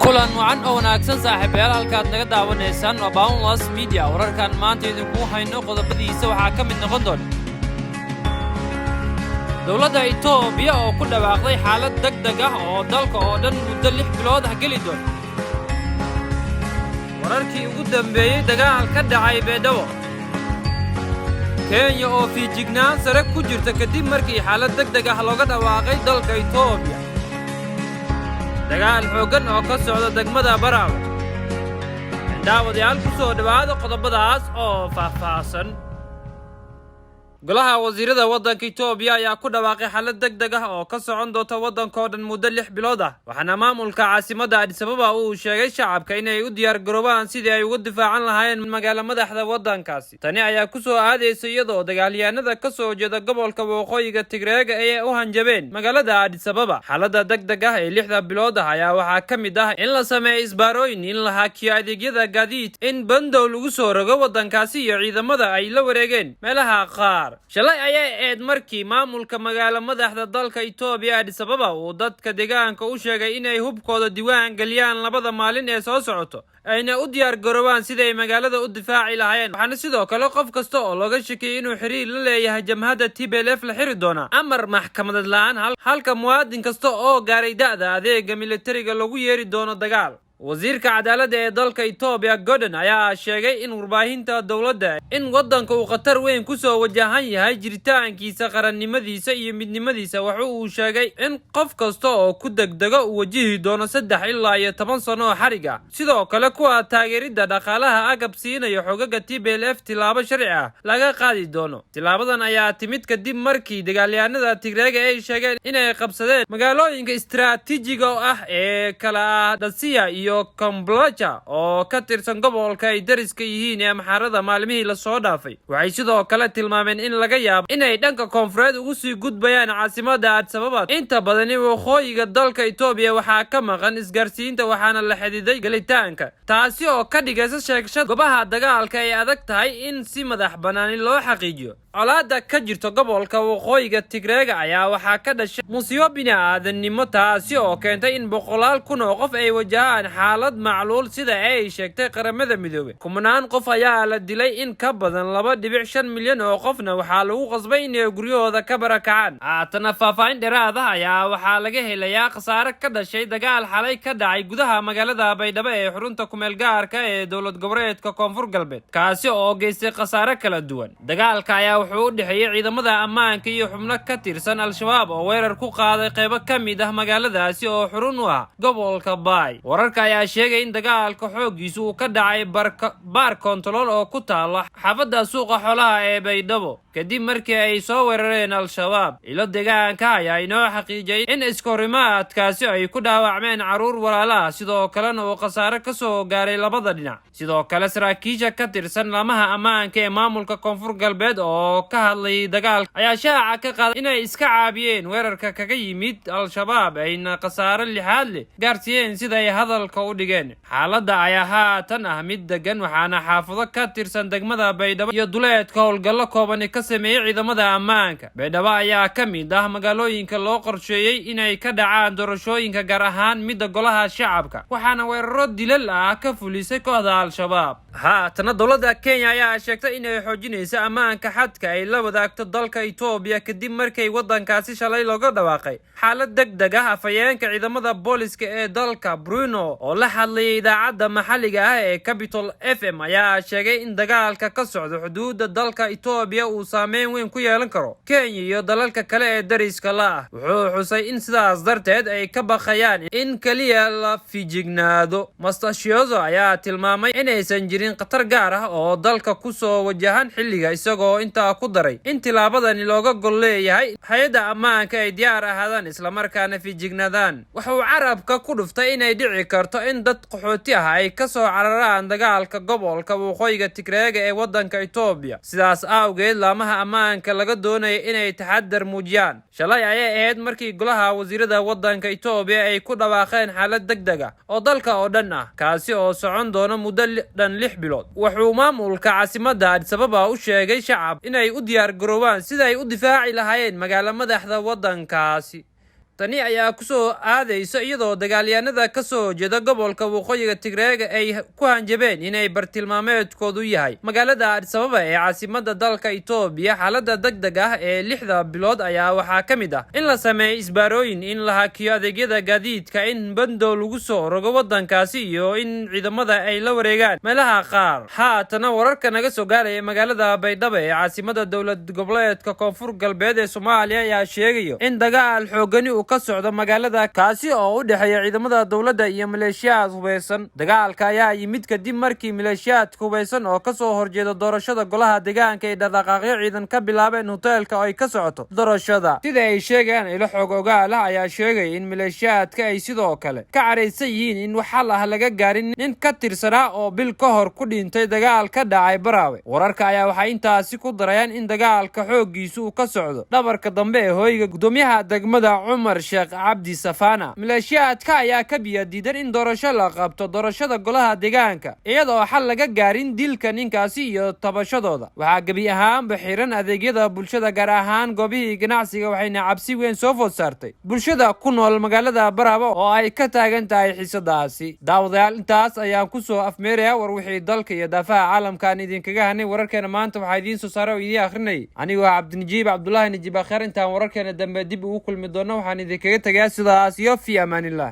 kulan wacan oo wanaagsan saaxiibayaal halkaad naga daawanaysaan waa Boundless Media wararkan maanta idinku hayno qodobadiisa waxaa ka mid noqon doona dowladda Itoobiya oo ku dhawaaqday xaalad degdeg ah oo dalka oo dhan muddo 6 bilood ah geli doona wararkii ugu dambeeyay dagaal ka dhacay Beedawo Kenya oo fiijignaan sare ku jirta kadib markii xaalad degdeg ah looga dhawaaqay dalka Itoobiya dagaal xoogan oo ka socda degmada Baraw daawadayaal ku soo dhawaada qodobadaas oo faahfaahsan golaha wasiirada waddanka Itoobiya ayaa ku dhawaaqay xaalad degdeg ah oo ka socon doonta waddanka oo dhan muddo 6 bilood ah waxaana maamulka caasimadda Addis Ababa uu sheegay shacabka inay u diyaar garoobaan sidii ay uga difaacan lahaayeen magaalada madaxda waddankaasi tani ayaa ku soo aadaysa iyadoo dagaalyahanada ka soo jeeda gobolka waqooyiga Tigreega ay u hanjabeen magaalada Addis Ababa xaaladda degdeg ah ee 6 bilood ah ayaa waxaa ka mid ah in la sameeyo isbaarooyin in la hakiyo adeegyada gaadiid in bandow lagu soo rogo waddankaasi iyo ciidamada ay la wareegeen meelaha qaar shalay ayaa eed markii maamulka magaalada madaxda dalka Itoobiya Addis Ababa uu dadka deegaanka u sheegay inay hubkooda diiwaan galiyaan labada maalin ee soo socoto ayna u diyaar garoobaan sidii magaalada u difaaci lahaayeen waxaana sidoo kale qof kasta oo looga shakiyay inuu xiriir la leeyahay jamhadda TPLF la xiri doona amar maxkamad la'aan halka muwaadin kasta oo gaaray da'da adeega militariga lagu yeeri doono dagaal wasiirka cadaaladda ee dalka Itoobiya Gordon ayaa sheegay in warbaahinta dawladda in waddanka uu khatar weyn ku soo wajahan yahay jiritaankiisa qarannimadiisa iyo midnimadiisa waxa uu sheegay in qof kasta oo ku degdega uu wajihi doono 3 ilaa 10 sano oo xariga sidoo kale kuwa taageeridda dhaqaalaha agab siinaya xogaga TPLF tilaabo sharci ah laga qaadi doono tilaabadan ayaa timid kadib markii dagaalyahanada Tigreega ay sheegeen inay qabsadeen magaalooyinka istiraatiijiga ah ee kala Dasiya iyo Kamblaja oo ka tirsan gobolka ay dariska yihiin ee maxarada maalmihii la soo dhaafay waxay sidoo kale tilmaameen in laga yaabo inay dhanka koonfureed ugu sii gudbayaan caasimadda Addis Ababa inta badan waqooyiga dalka Itoobiya waxaa ka maqan isgaarsiinta waxaana la xadiday galitaanka taasi oo ka dhigaysa sheegashada gobaha dagaalka ay adag tahay in si madax bannaan loo xaqiijiyo colaadda ka jirta gobolka waqooyiga Tigreega ayaa waxaa ka dhashay musiibo bini'aadanimo taasi oo keentay in boqolaal kun oo qof ay wajahaan xaalad macluul sida ay sheegtay qaramada midoobay kumanaan qof ayaa la dilay in ka badan 2.5 milyan oo qofna waxaa lagu qasbay inay guryahooda ka barakacaan haatana faahfaahin dheeraad ah ayaa waxaa laga helayaa khasaare ka dhashay dagaal xalay ka dhacay gudaha magaalada Baydhabo ee xarunta kumeel gaarka ee dowlad goboleedka Koonfur Galbeed kaasi oo geystay khasaare kala duwan dagaalka ayaa wuxuu u dhaxeeyay ciidamada ammaanka iyo xubno ka tirsan al-shabaab oo weerar ku qaaday qayb ka mid ah magaaladaasi oo xarun u ah gobolka Baay wararka ayaa sheegay in dagaalka xoogiisu uu ka dhacay bar control oo ku taala xaafadda suuqa xoolaha ee Baydhabo kadib markii ay soo weerareen al-shabaab ilo deegaanka ayaa inoo xaqiijiyay in iskahorimaadkaasi ay ku dhaawacmeen caruur walaalaha sidoo kalena uu khasaare ka soo gaaray labada dhinac sidoo kale saraakiisha ka tirsan laamaha ammaanka ee maamulka Koonfur Galbeed oo ka hadlay dagaalka ayaa shaaca ka qaaday inay iska caabiyeen weerarka kaga yimid al-shabaab ayna khasaare lixaad leh gaarsiiyeen sida ay hadalka u dhigeen xaaladda ayaa haatan ah mid degan waxaana xaafado ka tirsan degmada Baydhabo iyo duleedka howlgallo kooban ka sameeyay ciidamada ammaanka Baydhabo ayaa ka mid ah magaalooyinka loo qorsheeyay inay ka dhacaan doorashooyinka gaar ahaan midda golaha shacabka waxaana weeraro dilal ah ka fulisay kooxda al-shabaab haatana dowladda Kenya ayaa sheegtay inay xoojinayso ammaanka xadka ay la wadaagto dalka Itoobiya kadib markii waddankaasi shalay looga dhawaaqay xaalad degdeg ah afayeenka ciidamada booliska ee dalka Bruno oo la hadlay idaacadda maxalliga ah ee Capital FM ayaa sheegay in dagaalka ka socda xuduudda dalka Itoobiya uu saameyn weyn ku yeelan karo Kenya iyo dalalka kale ee dariska la ah wuxuu xusay in sidaas darteed ay ka baqayaan in kaliya la fiijignaado Mastashiozo ayaa tilmaamay inaysan jirin khatar gaar ah oo dalka ku soo wajahan xilliga isagoo intaa ku daray in tilaabadani looga gol leeyahay hay'adda ammaanka ay diyaar ahaadaan isla markaana fiijignaadaan wuxuu carabka ku dhuftay inay dhici karto in dad qaxooti ah ay ka soo cararaan dagaalka gobolka waqooyiga Tigreega ee waddanka Itoobiya sidaas awgeed laamaha ammaanka laga doonayay inay taxadar muujiyaan shalay ayaa ahayd markii golaha wasiirada waddanka Itoobiya ay ku dhawaaqeen xaalad degdeg ah oo dalka oo dhan ah kaasi oo socon doona muddo dhan 6 bilood wuxuu maamulka caasimadda Addis Ababa u sheegay shacab inay u diyaar garoobaan sida ay u difaaci lahaayeen magaalada madaxda waddankaasi tani ayaa kusoo aadaysa iyadoo dagaalyahanada ka soo jeeda gobolka waqooyiga Tigreega ay ku hanjabeen inay bartilmaameedkoodu yahay magaalada Addis Ababa ee caasimadda dalka Itoobiya. xaaladda degdeg ah ee 6 bilood ayaa waxaa ka mid ah in la sameeyo isbaarooyin, in la hakiyo adeegyada gaadiidka, in bandow lagu soo rogo waddankaasi iyo in ciidamada ay la wareegaan meelaha qaar. haatana wararka naga soo gaaraya magaalada Baydhabo ee caasimadda dowlad goboleedka Koonfur Galbeed ee Soomaaliya ayaa sheegayo in dagaal xoogani uu ka socdo magaalada kaasi oo u dhexeeya ciidamada dowladda iyo maleeshiyaad hubeysan. dagaalka ayaa yimid kadib markii maleeshiyaadka hubeysan oo ka soo horjeeda doorashada golaha deegaanka ay dhaqdhaqaaqyo ciidan ka bilaabeen hoteelka oo ay ka socoto doorashada. sida ay sheegayaan ilo xog ogaal ah ayaa sheegay in maleeshiyaadka ay sidoo kale ka careysan yihiin in wax xal ah laga gaarin nin ka tirsanaa oo bil ka hor ku dhintay dagaal ka dhacay Baraawe. wararka ayaa waxay intaasi ku darayaan in dagaalka xooggiisu uu ka socdo dhabarka dambe ee hoyga gudoomiyaha degmada Cumar Sheekh Cabdi Safana. maleeshiyaadka ayaa ka biyadiidan in doorasho la qabto doorashada golaha deegaanka iyadoo xal laga gaarin dilka ninkaasi iyo tabashadooda. waxaa gebi ahaanba xiran adeegyada bulshada gaar ahaan goobihii ganacsiga, waxayna cabsi weyn soo food saartay bulshada ku nool magaalada Baraawe oo ay ka taagan tahay xiisadaasi. daawadayaal, intaas ayaan ku soo afmeeraya war wixii dalka iyo daafaha caalamkan idinkaga hanay. wararkeena maanta waxaa idiin soo saaray oo idiin akhrinayay anigoo Cabdinajiib Cabdullaahi Najiib Akhir. intaan wararkeena dambe dib ugu kulmi doono waxaan idinkaga tagayaa sidaas iyo fi amaanillah.